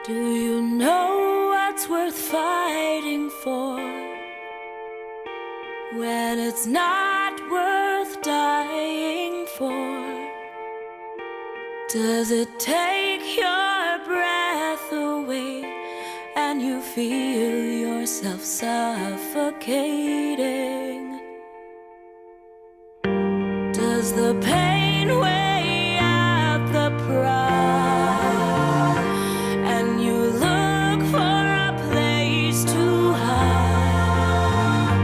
Do you know what's worth fighting for when it's not worth dying for? Does it take your breath away and you feel yourself suffocating? Does the pain weigh out the pride and you look for a place to hide?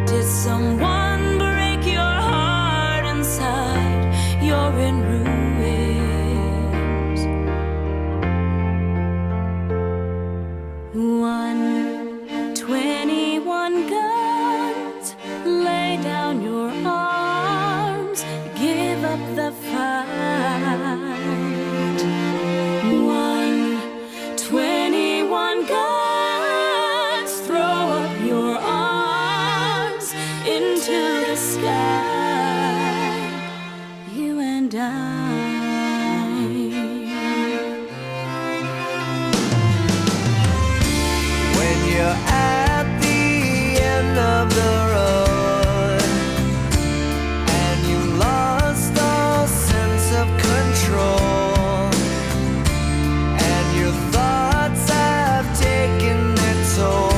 Did someone break your heart inside? You're in ruins. 121 guns, lay down your arms, give up the fight. 121 guns, throw up your arms into the sky. You and I. When you're at the end of the road and you lost all sense of control and your thoughts have taken their toll,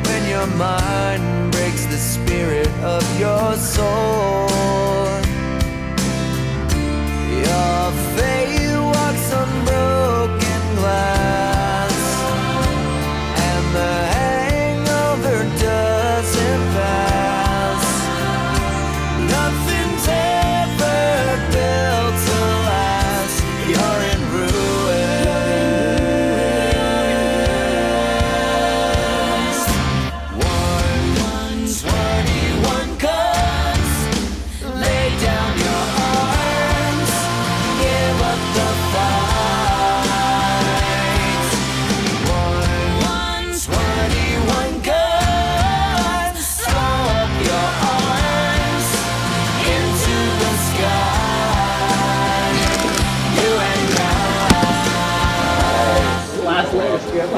when your mind breaks the spirit of your soul, your faith walks on broken glass and the hangover doesn't pass. Nothing's ever built to last. You're in ruins. 121 guns, lay down your arms, give up the fight. 121 guns, throw up your arms into the sky. You and I. Last leg is good.